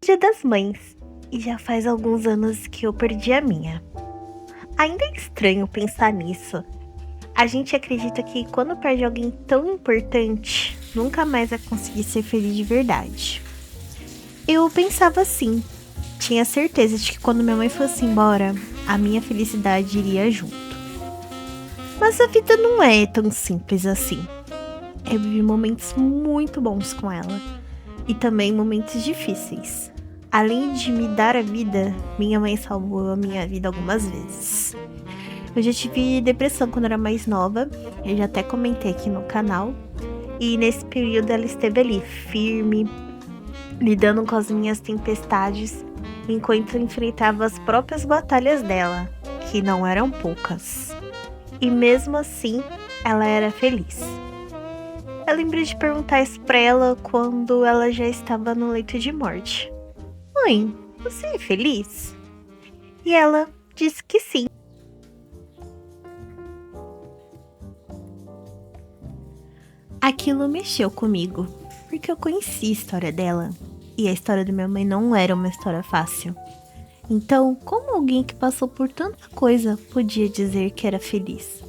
Dia das Mães, e já faz alguns anos que eu perdi a minha. Ainda é estranho pensar nisso. A gente acredita que quando perde alguém tão importante, nunca mais vai conseguir ser feliz de verdade. Eu pensava assim, tinha certeza de que quando minha mãe fosse embora, a minha felicidade iria junto. Mas a vida não é tão simples assim. Eu vivi momentos muito bons com ela, e também momentos difíceis. Além de me dar a vida, minha mãe salvou a minha vida algumas vezes. Eu já tive depressão quando era mais nova, eu já até comentei aqui no canal. E nesse período ela esteve ali, firme, lidando com as minhas tempestades, enquanto eu enfrentava as próprias batalhas dela, que não eram poucas. E mesmo assim, ela era feliz. Eu lembrei de perguntar isso pra ela quando ela já estava no leito de morte. Mãe, você é feliz? E ela disse que sim. Aquilo mexeu comigo, porque eu conheci a história dela. E a história da minha mãe não era uma história fácil. Então, como alguém que passou por tanta coisa podia dizer que era feliz?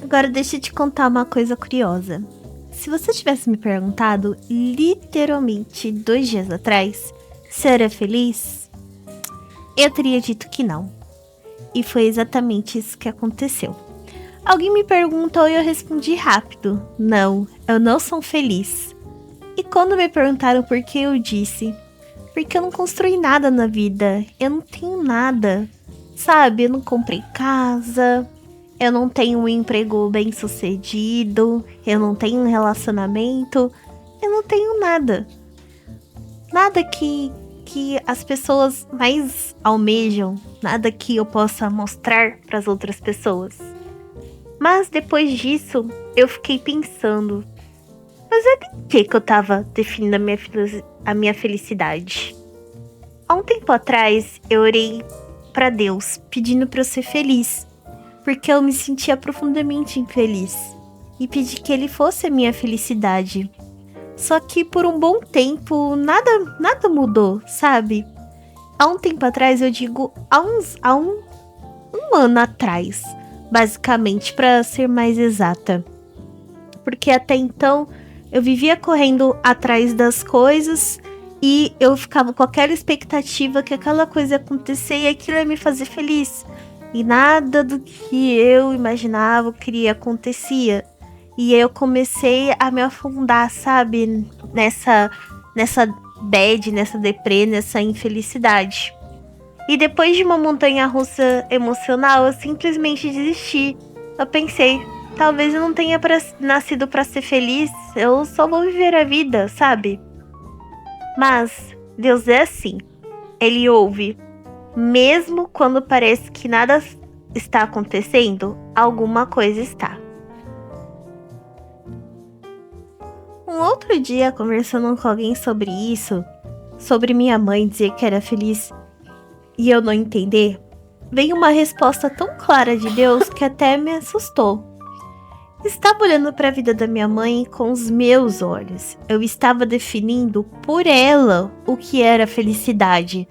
Agora deixa eu te contar uma coisa curiosa. Se você tivesse me perguntado, literalmente 2 dias atrás, se eu era feliz, eu teria dito que não. E foi exatamente isso que aconteceu. Alguém me perguntou e eu respondi rápido: não, eu não sou feliz. E quando me perguntaram por que, eu disse: porque eu não construí nada na vida, eu não tenho nada. Sabe, eu não comprei casa, eu não tenho um emprego bem sucedido, eu não tenho um relacionamento, eu não tenho nada. Nada que as pessoas mais almejam, nada que eu possa mostrar para as outras pessoas. Mas depois disso, eu fiquei pensando, mas é de que eu tava definindo a minha felicidade? Há um tempo atrás, eu orei para Deus, pedindo para eu ser feliz, porque eu me sentia profundamente infeliz, e pedi que Ele fosse a minha felicidade. Só que por um bom tempo, nada mudou, sabe? Há um tempo atrás, eu digo, há um ano atrás, basicamente, para ser mais exata. Porque até então, eu vivia correndo atrás das coisas e eu ficava com aquela expectativa que aquela coisa ia acontecer e aquilo ia me fazer feliz. E nada do que eu imaginava queria acontecia. E eu comecei a me afundar, sabe? Nessa bad, nessa deprê, nessa infelicidade. E depois de uma montanha-russa emocional, eu simplesmente desisti. Eu pensei, talvez eu não tenha nascido pra ser feliz, eu só vou viver a vida, sabe? Mas Deus é assim. Ele ouve. Mesmo quando parece que nada está acontecendo, alguma coisa está. Um outro dia, conversando com alguém sobre isso, sobre minha mãe dizer que era feliz e eu não entender, veio uma resposta tão clara de Deus que até me assustou. Estava olhando para a vida da minha mãe com os meus olhos. Eu estava definindo por ela o que era felicidade,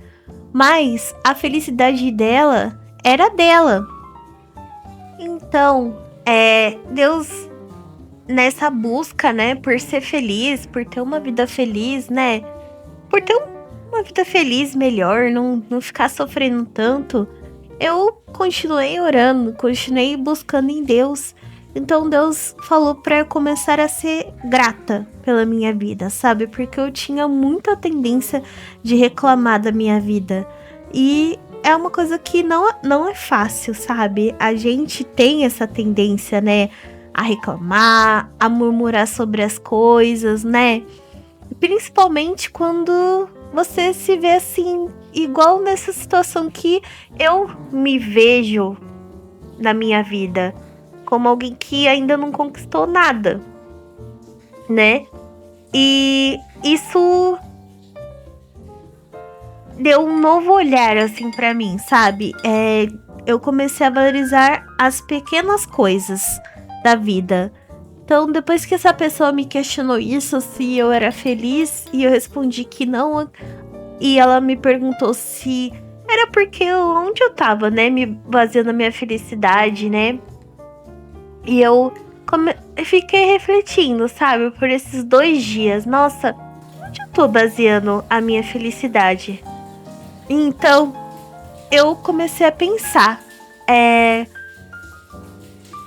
mas a felicidade dela era dela. Então, Deus, nessa busca, né, por ser feliz, por ter uma vida feliz, né, por ter uma vida feliz melhor, não ficar sofrendo tanto, eu continuei orando, continuei buscando em Deus. Então Deus falou pra eu começar a ser grata pela minha vida, sabe? Porque eu tinha muita tendência de reclamar da minha vida. E é uma coisa que não é fácil, sabe? A gente tem essa tendência, né? A reclamar, a murmurar sobre as coisas, né? Principalmente quando você se vê assim, igual nessa situação que eu me vejo na minha vida, como alguém que ainda não conquistou nada, né? E isso deu um novo olhar, assim, pra mim, sabe? Eu comecei a valorizar as pequenas coisas da vida. Então, depois que essa pessoa me questionou isso, se eu era feliz, e eu respondi que não, e ela me perguntou se era porque onde eu tava, né, me baseando na minha felicidade, né? E eu fiquei refletindo, sabe, por esses 2 dias. Nossa, onde eu tô baseando a minha felicidade? Então, eu comecei a pensar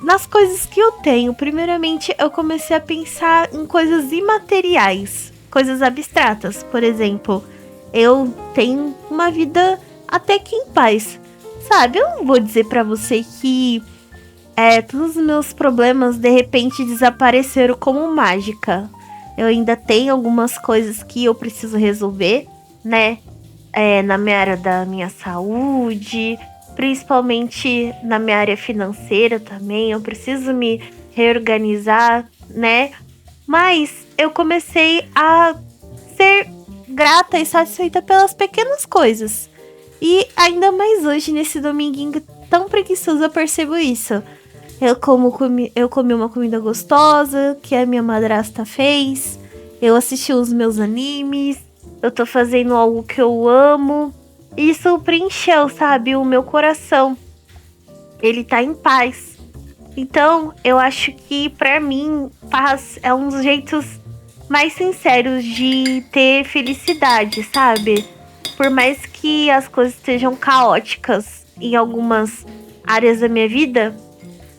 nas coisas que eu tenho. Primeiramente, eu comecei a pensar em coisas imateriais, coisas abstratas. Por exemplo, eu tenho uma vida até que em paz, sabe? Eu não vou dizer pra você que todos os meus problemas de repente desapareceram como mágica. Eu ainda tenho algumas coisas que eu preciso resolver, né? Na minha área da minha saúde, principalmente na minha área financeira também. Eu preciso me reorganizar, né? Mas eu comecei a ser grata e satisfeita pelas pequenas coisas. E ainda mais hoje, nesse dominguinho tão preguiçoso, eu percebo isso. Eu comi uma comida gostosa que a minha madrasta fez. Eu assisti os meus animes. Eu tô fazendo algo que eu amo. Isso preencheu, sabe, o meu coração. Ele tá em paz. Então, eu acho que pra mim, paz é um dos jeitos mais sinceros de ter felicidade, sabe? Por mais que as coisas estejam caóticas em algumas áreas da minha vida,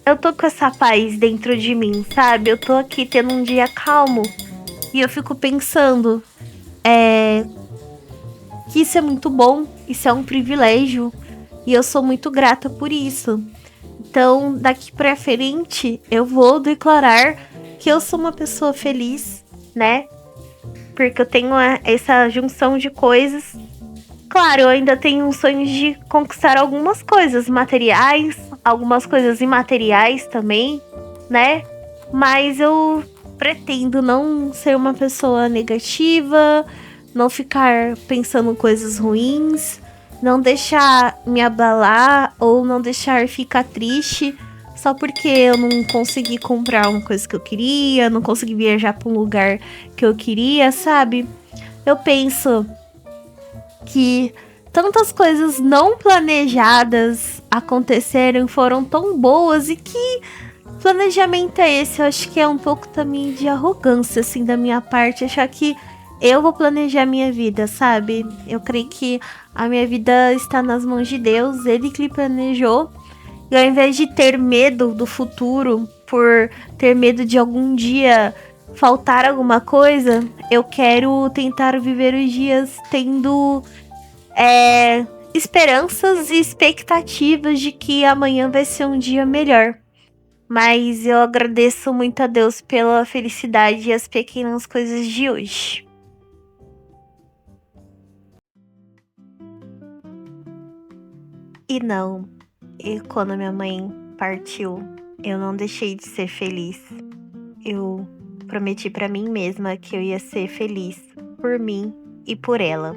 eu tô com essa paz dentro de mim, sabe? Eu tô aqui tendo um dia calmo e eu fico pensando que isso é muito bom, isso é um privilégio e eu sou muito grata por isso. Então, daqui pra frente, eu vou declarar que eu sou uma pessoa feliz, né? Porque eu tenho essa junção de coisas. Claro, eu ainda tenho sonhos de conquistar algumas coisas materiais, algumas coisas imateriais também, né? Mas eu pretendo não ser uma pessoa negativa, não ficar pensando coisas ruins, não deixar me abalar ou não deixar ficar triste só porque eu não consegui comprar uma coisa que eu queria, não consegui viajar para um lugar que eu queria, sabe? Eu penso que tantas coisas não planejadas aconteceram, foram tão boas e que planejamento é esse? Eu acho que é um pouco também de arrogância, assim, da minha parte, achar que eu vou planejar minha vida, sabe? Eu creio que a minha vida está nas mãos de Deus, Ele que planejou. E ao invés de ter medo do futuro, por ter medo de algum dia faltar alguma coisa, eu quero tentar viver os dias tendo esperanças e expectativas de que amanhã vai ser um dia melhor. Mas eu agradeço muito a Deus pela felicidade e as pequenas coisas de hoje. E não, quando minha mãe partiu, eu não deixei de ser feliz. Eu prometi pra mim mesma que eu ia ser feliz por mim e por ela.